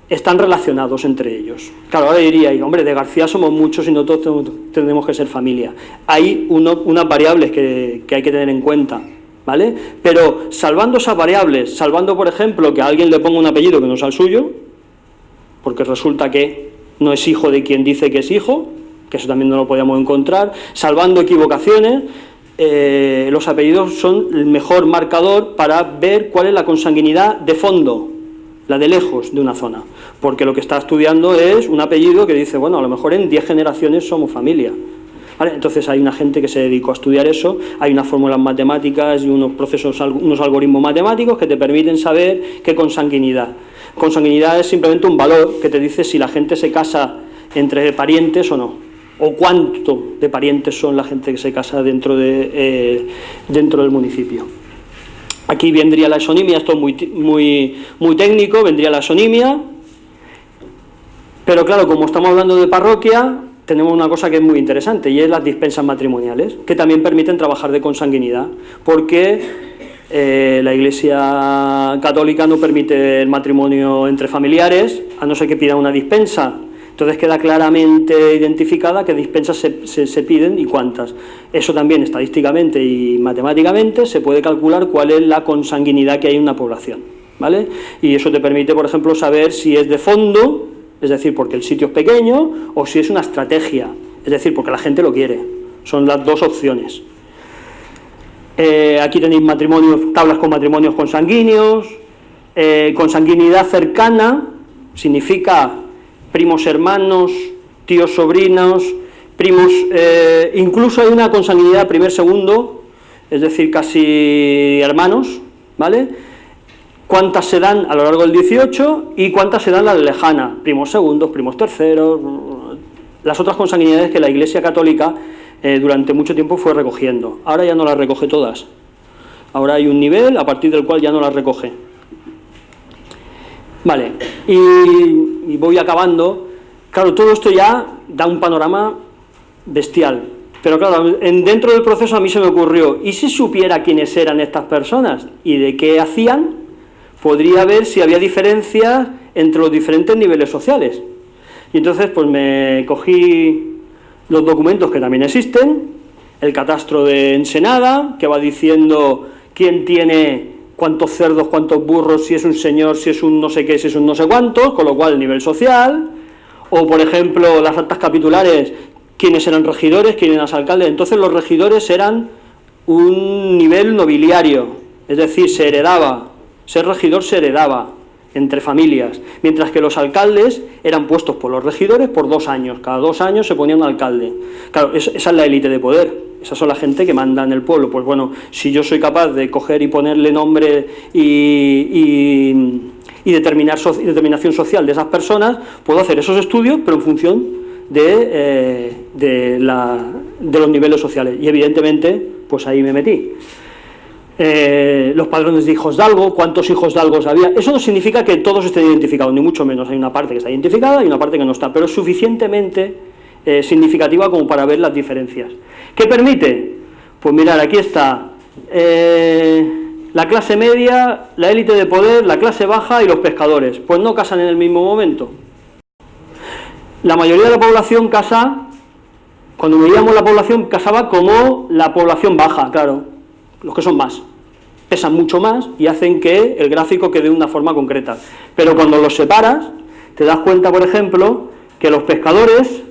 están relacionados entre ellos. Claro, ahora diríais, hombre, de García somos muchos y no todos tenemos que ser familia. Hay unas variables que hay que tener en cuenta, ¿vale? Pero salvando esas variables, salvando, por ejemplo, que a alguien le ponga un apellido que no sea el suyo, porque resulta que no es hijo de quien dice que es hijo, que eso también no lo podíamos encontrar, salvando equivocaciones, los apellidos son el mejor marcador para ver cuál es la consanguinidad de fondo, la de lejos de una zona, porque lo que está estudiando es un apellido que dice, bueno, a lo mejor en 10 generaciones somos familia. ¿Vale? Entonces hay una gente que se dedicó a estudiar eso, hay unas fórmulas matemáticas y unos procesos, unos algoritmos matemáticos que te permiten saber qué consanguinidad. Consanguinidad es simplemente un valor que te dice si la gente se casa entre parientes o no, o cuánto de parientes son la gente que se casa dentro del municipio. Aquí vendría la isonimia, esto es muy técnico, vendría la isonimia, pero claro, como estamos hablando de parroquia, tenemos una cosa que es muy interesante y es las dispensas matrimoniales, que también permiten trabajar de consanguinidad, porque la Iglesia Católica no permite el matrimonio entre familiares, a no ser que pidan una dispensa. Entonces queda claramente identificada qué dispensas se piden y cuántas. Eso también estadísticamente y matemáticamente se puede calcular cuál es la consanguinidad que hay en una población, ¿vale? Y eso te permite, por ejemplo, saber si es de fondo, es decir, porque el sitio es pequeño, o si es una estrategia, es decir, porque la gente lo quiere. Son las dos opciones. Aquí tenéis matrimonios, tablas con matrimonios consanguíneos, consanguinidad cercana, significa primos hermanos, tíos sobrinos, primos, incluso hay una consanguinidad primer segundo, es decir, casi hermanos, ¿vale? Cuántas se dan a lo largo del 18 y cuántas se dan a la lejana, primos segundos, primos terceros, las otras consanguinidades que la Iglesia Católica durante mucho tiempo fue recogiendo. Ahora ya no las recoge todas. Ahora hay un nivel a partir del cual ya no las recoge. Vale, y voy acabando. Claro, todo esto ya da un panorama bestial. Pero claro, dentro del proceso a mí se me ocurrió, ¿y si supiera quiénes eran estas personas y de qué hacían? Podría ver si había diferencias entre los diferentes niveles sociales. Y entonces pues me cogí los documentos que también existen, el catastro de Ensenada, que va diciendo quién tiene cuántos cerdos, cuántos burros, si es un señor, si es un no sé qué, si es un no sé cuántos, con lo cual el nivel social, o por ejemplo las actas capitulares, quiénes eran regidores, quiénes eran alcaldes. Entonces los regidores eran un nivel nobiliario, es decir, se heredaba, ser regidor se heredaba entre familias, mientras que los alcaldes eran puestos por los regidores por 2 años, cada 2 años se ponía un alcalde. Claro, esa es la élite de poder, esa son la gente que manda en el pueblo. Pues bueno, si yo soy capaz de coger y ponerle nombre y determinación social de esas personas, puedo hacer esos estudios, pero en función de los niveles sociales, y evidentemente pues ahí me metí. Los padrones de hijos de algo, cuántos hijos de algo había. Eso no significa que todos estén identificados, ni mucho menos. Hay una parte que está identificada y una parte que no está, pero es suficientemente significativa como para ver las diferencias. ¿Qué permite? Pues mirar, aquí está la clase media, la élite de poder, la clase baja y los pescadores. Pues no casan en el mismo momento. La mayoría de la población casa, cuando medíamos la población, casaba como la población baja, claro, los que son más. Pesan mucho más y hacen que el gráfico quede de una forma concreta. Pero cuando los separas, te das cuenta, por ejemplo, que los pescadores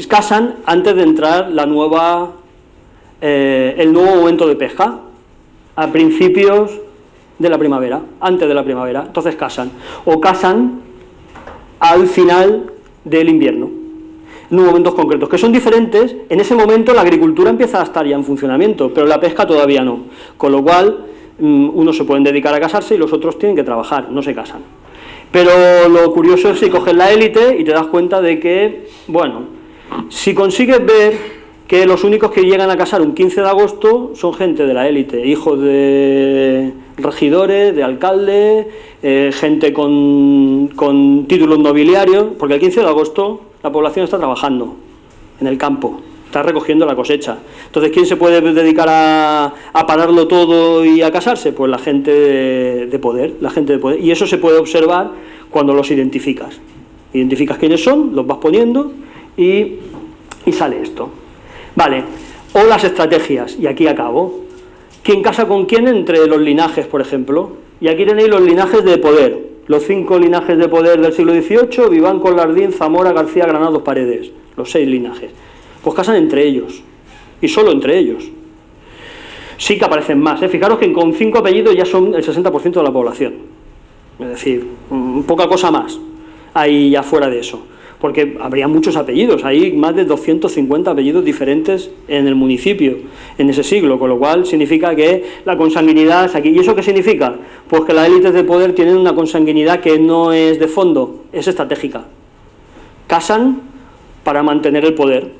casan antes de entrar el nuevo momento de pesca, a principios de la primavera, antes de la primavera. Entonces casan, o casan al final del invierno, en momentos concretos, que son diferentes. En ese momento la agricultura empieza a estar ya en funcionamiento, pero la pesca todavía no, con lo cual unos se pueden dedicar a casarse y los otros tienen que trabajar, no se casan. Pero lo curioso es si coges la élite y te das cuenta de que, bueno, si consigues ver que los únicos que llegan a casar un 15 de agosto son gente de la élite, hijos de regidores, de alcaldes, gente con títulos nobiliarios, porque el 15 de agosto la población está trabajando en el campo, está recogiendo la cosecha. Entonces, ¿quién se puede dedicar a pararlo todo y a casarse? Pues la gente de poder, la gente de poder. Y eso se puede observar cuando los identificas. Identificas quiénes son, los vas poniendo y sale esto. Vale, o las estrategias, y aquí acabo. ¿Quién casa con quién entre los linajes, por ejemplo? Y aquí tenéis los linajes de poder, los 5 linajes de poder del siglo XVIII, Vivanco, Lardín, Zamora, García, Granados, Paredes, los 6 linajes. Pues casan entre ellos, y solo entre ellos. Sí que aparecen más, fijaros que con 5 apellidos ya son el 60% de la población. Es decir, poca cosa más hay ya fuera de eso. Porque habría muchos apellidos, hay más de 250 apellidos diferentes en el municipio en ese siglo, con lo cual significa que la consanguinidad es aquí. ¿Y eso qué significa? Pues que las élites de poder tienen una consanguinidad que no es de fondo, es estratégica. Casan para mantener el poder,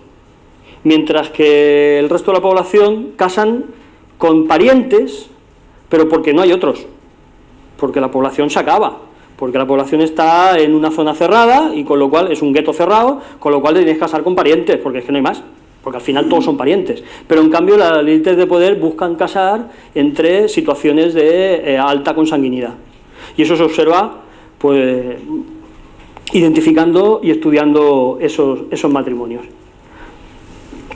mientras que el resto de la población casan con parientes, pero porque no hay otros, porque la población se acaba. Porque la población está en una zona cerrada y con lo cual es un gueto cerrado, con lo cual te tienes que casar con parientes, porque es que no hay más, porque al final todos son parientes. Pero en cambio las élites de poder buscan casar entre situaciones de alta consanguinidad. Y eso se observa pues identificando y estudiando esos matrimonios.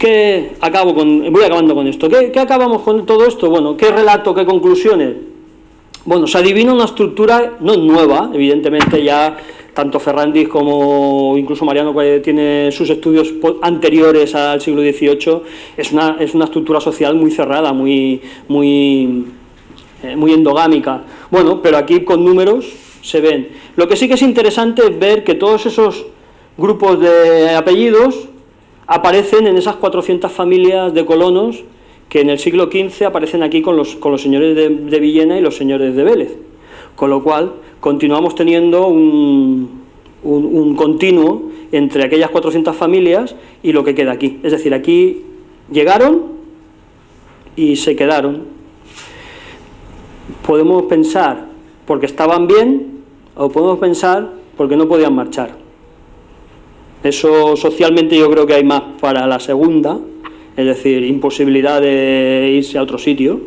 Voy acabando con esto. ¿Qué acabamos con todo esto? Bueno, ¿qué relato, qué conclusiones? Bueno, se adivina una estructura no nueva, evidentemente ya tanto Ferrandis como incluso Mariano, que tiene sus estudios anteriores al siglo XVIII, es una estructura social muy cerrada, muy endogámica. Bueno, pero aquí con números se ven. Lo que sí que es interesante es ver que todos esos grupos de apellidos aparecen en esas 400 familias de colonos que en el siglo XV aparecen aquí con los señores de Villena y los señores de Vélez. Con lo cual, continuamos teniendo un continuo entre aquellas 400 familias y lo que queda aquí. Es decir, aquí llegaron y se quedaron. Podemos pensar porque estaban bien o podemos pensar porque no podían marchar. Eso socialmente yo creo que hay más para la segunda, es decir, imposibilidad de irse a otro sitio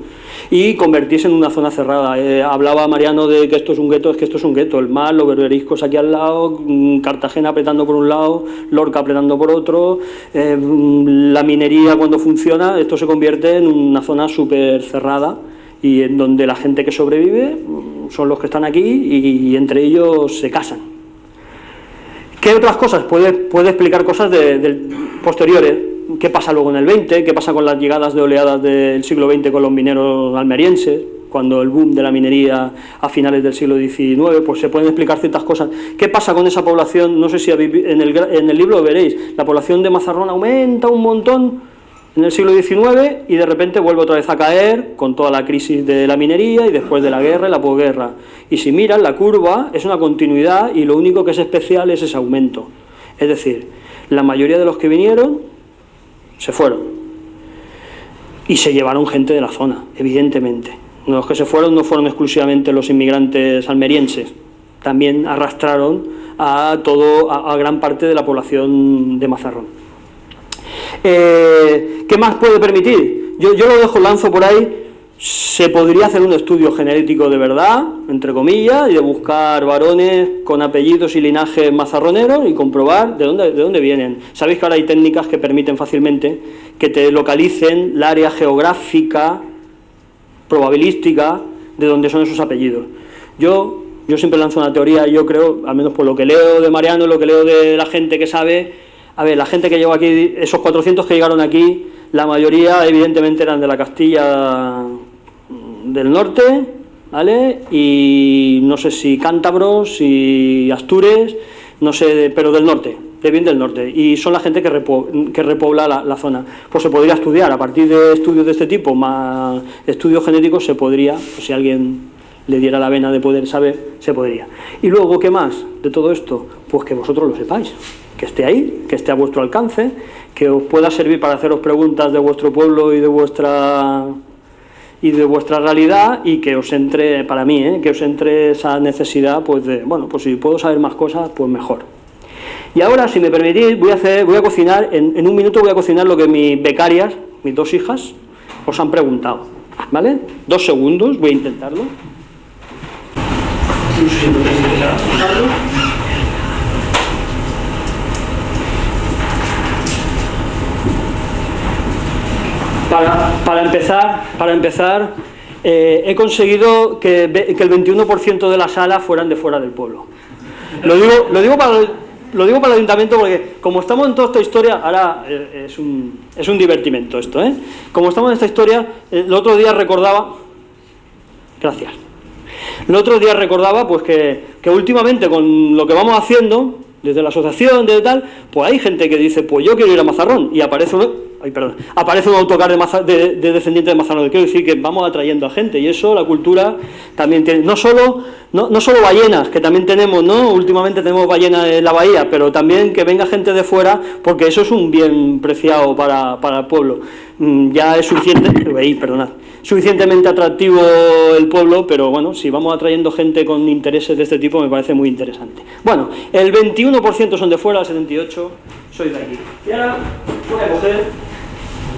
y convertirse en una zona cerrada. Hablaba Mariano de que esto es un gueto, es que esto es un gueto. El mar, los berberiscos aquí al lado, Cartagena apretando por un lado, Lorca apretando por otro, la minería cuando funciona, esto se convierte en una zona súper cerrada y en donde la gente que sobrevive son los que están aquí y entre ellos se casan. ¿Qué otras cosas? Puede explicar cosas posteriores. ¿Qué pasa luego en el 20? ¿Qué pasa con las llegadas de oleadas del siglo XX con los mineros almerienses? Cuando el boom de la minería a finales del siglo XIX, pues se pueden explicar ciertas cosas. ¿Qué pasa con esa población? No sé si en el libro veréis, la población de Mazarrón aumenta un montón en el siglo XIX y de repente vuelve otra vez a caer con toda la crisis de la minería y después de la guerra y la posguerra. Y si miran, la curva es una continuidad y lo único que es especial es ese aumento. Es decir, la mayoría de los que vinieron se fueron y se llevaron gente de la zona, evidentemente. Los que se fueron no fueron exclusivamente los inmigrantes almerienses, también arrastraron a gran parte de la población de Mazarrón. ¿Qué más puede permitir? Yo lo lanzo por ahí. Se podría hacer un estudio genético de verdad, entre comillas, y de buscar varones con apellidos y linajes mazarroneros y comprobar de dónde vienen. Sabéis que ahora hay técnicas que permiten fácilmente que te localicen la área geográfica, probabilística, de dónde son esos apellidos. Yo siempre lanzo una teoría, yo creo, al menos por lo que leo de Mariano, lo que leo de la gente que sabe. A ver, la gente que llegó aquí, esos 400 que llegaron aquí, la mayoría evidentemente eran de la Castilla del norte, ¿vale? Y no sé si cántabros, si astures, no sé, pero del norte, de bien del norte. Y son la gente que repobla la zona. Pues se podría estudiar, a partir de estudios de este tipo, más estudios genéticos, se podría, pues si alguien le diera la vena de poder saber, se podría. Y luego, ¿qué más de todo esto? Pues que vosotros lo sepáis. Que esté ahí, que esté a vuestro alcance, que os pueda servir para haceros preguntas de vuestro pueblo y de vuestra realidad y que os entre, para mí, que os entre esa necesidad, pues de, bueno, pues si puedo saber más cosas, pues mejor. Y ahora, si me permitís, voy a cocinar, en un minuto voy a cocinar lo que mis becarias, mis dos hijas, os han preguntado, ¿vale? 2 segundos, voy a intentarlo. Para empezar, he conseguido que el 21% de la sala fueran de fuera del pueblo. Lo digo para el ayuntamiento porque como estamos en toda esta historia, ahora es un divertimento esto, ¿eh? Como estamos en esta historia, el otro día recordaba, gracias, el otro día recordaba pues que últimamente con lo que vamos haciendo, desde la asociación, desde tal, pues hay gente que dice, pues yo quiero ir a Mazarrón, y aparece un autocar de descendientes de Mazarrón. Quiero decir que vamos atrayendo a gente, y eso la cultura también tiene, no solo ballenas, que también tenemos, ¿no? Últimamente tenemos ballenas en la bahía, pero también que venga gente de fuera, porque eso es un bien preciado para el pueblo. Ya es suficientemente atractivo el pueblo, pero bueno, si vamos atrayendo gente con intereses de este tipo, me parece muy interesante. Bueno, el 21% son de fuera, el 78% soy de aquí. Y ahora voy a coger...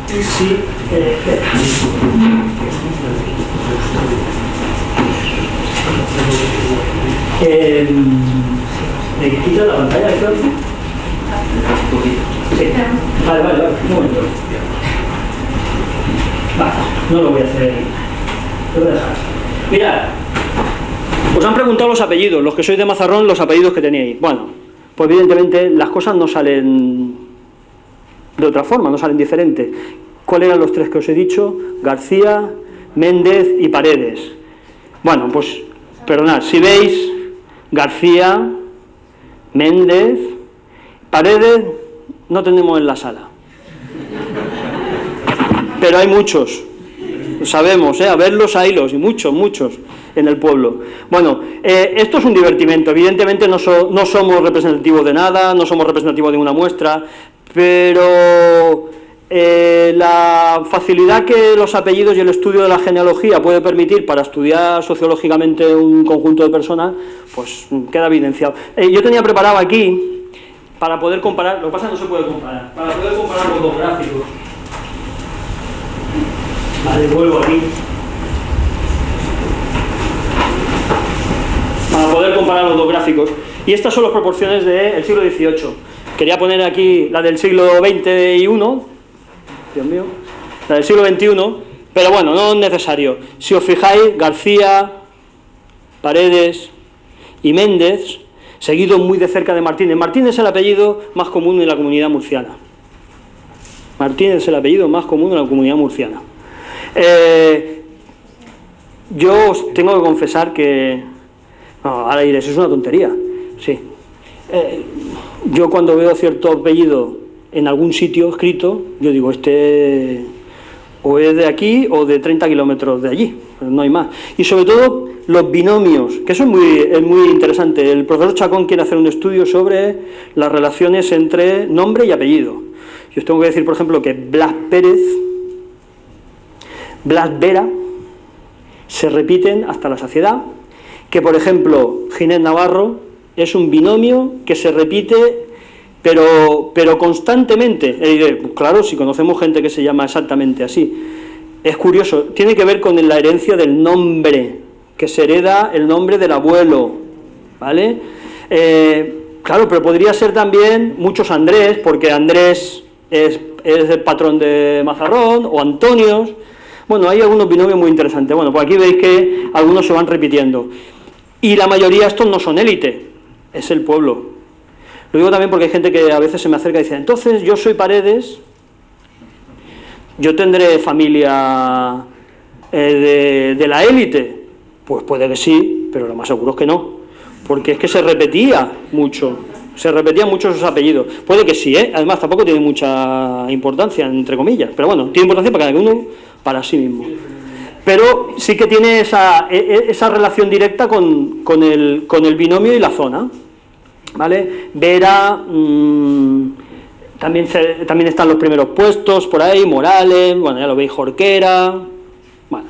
Sí, ¿me quitas la pantalla de Flavio? Sí. Vale, un momento. No lo voy a hacer, lo voy a dejar. Mirad, Os han preguntado los apellidos, los que sois de Mazarrón, los apellidos que teníais. Bueno, pues evidentemente las cosas no salen de otra forma, no salen diferentes. ¿Cuáles eran los tres que os he dicho? García, Méndez y Paredes. Bueno, pues, perdonad, si veis, García, Méndez, Paredes, no tenemos en la sala. Pero hay muchos, sabemos, a verlos, haylos, y muchos, muchos en el pueblo. Bueno, esto es un divertimento, evidentemente no somos representativos de nada, no somos representativos de una muestra, pero la facilidad que los apellidos y el estudio de la genealogía puede permitir para estudiar sociológicamente un conjunto de personas, pues queda evidenciado. Yo tenía preparado aquí, para poder comparar, lo que pasa es que no se puede comparar, para poder comparar los dos gráficos. Vale, vuelvo aquí. Para poder comparar los dos gráficos. Y estas son las proporciones del siglo XVIII. Quería poner aquí la del siglo XXI, Dios mío, la del siglo XXI, pero bueno, no es necesario. Si os fijáis, García, Paredes y Méndez, seguido muy de cerca de Martínez. Martínez es el apellido más común en la comunidad murciana. Martínez es el apellido más común en la comunidad murciana. Yo os tengo que confesar que... No, ahora diréis, es una tontería. Sí. Yo cuando veo cierto apellido en algún sitio escrito, yo digo, este o es de aquí o de 30 kilómetros de allí, no hay más. Y sobre todo los binomios, que eso es muy interesante. El profesor Chacón quiere hacer un estudio sobre las relaciones entre nombre y apellido. Yo os tengo que decir, por ejemplo, que Blas Pérez, Blas Vera, se repiten hasta la saciedad, que por ejemplo Ginés Navarro es un binomio que se repite pero constantemente. Pues claro, si conocemos gente que se llama exactamente así. Es curioso, tiene que ver con la herencia del nombre, que se hereda el nombre del abuelo, ¿vale? Claro, pero podría ser también muchos Andrés, porque Andrés es el patrón de Mazarrón, o Antonios. Bueno, hay algunos binomios muy interesantes. Bueno, pues aquí veis que algunos se van repitiendo. Y la mayoría de estos no son élite, es el pueblo. Lo digo también porque hay gente que a veces se me acerca y dice, entonces yo soy Paredes, yo tendré familia de la élite. Pues puede que sí, pero lo más seguro es que no, porque es que se repetía mucho esos apellidos. Puede que sí, además tampoco tiene mucha importancia, entre comillas, pero bueno, tiene importancia para cada uno, para sí mismo. Pero sí que tiene esa relación directa con el binomio y la zona, ¿vale? Vera, también están los primeros puestos por ahí, Morales, bueno, ya lo veis, Jorquera, bueno,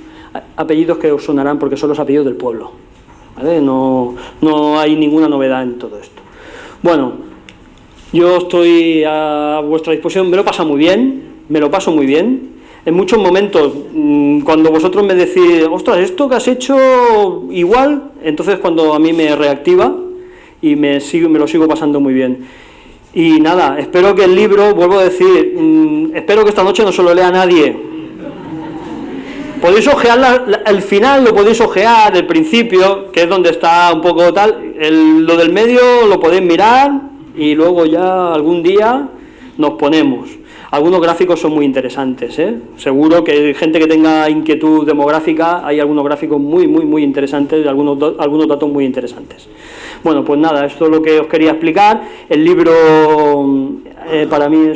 apellidos que os sonarán porque son los apellidos del pueblo, ¿vale? No hay ninguna novedad en todo esto. Bueno, yo estoy a vuestra disposición, me lo paso muy bien. En muchos momentos, cuando vosotros me decís, ostras, esto que has hecho igual, entonces cuando a mí me reactiva y me lo sigo pasando muy bien. Y nada, espero que el libro, vuelvo a decir, espero que esta noche no se lo lea nadie. Podéis ojear el final, lo podéis ojear, el principio, que es donde está un poco tal, lo del medio lo podéis mirar y luego ya algún día nos ponemos. Algunos gráficos son muy interesantes, seguro que hay gente que tenga inquietud demográfica, hay algunos gráficos muy interesantes, algunos datos muy interesantes. Bueno, pues nada, esto es lo que os quería explicar. El libro para mí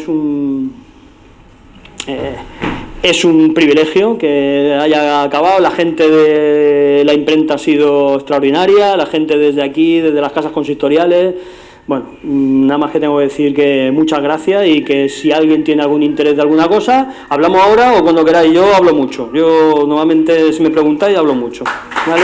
es un privilegio que haya acabado. La gente de la imprenta ha sido extraordinaria, la gente desde aquí, desde las casas consistoriales. Bueno, nada más que tengo que decir que muchas gracias y que si alguien tiene algún interés de alguna cosa, hablamos ahora o cuando queráis. Yo hablo mucho. Yo normalmente, si me preguntáis, hablo mucho, ¿vale?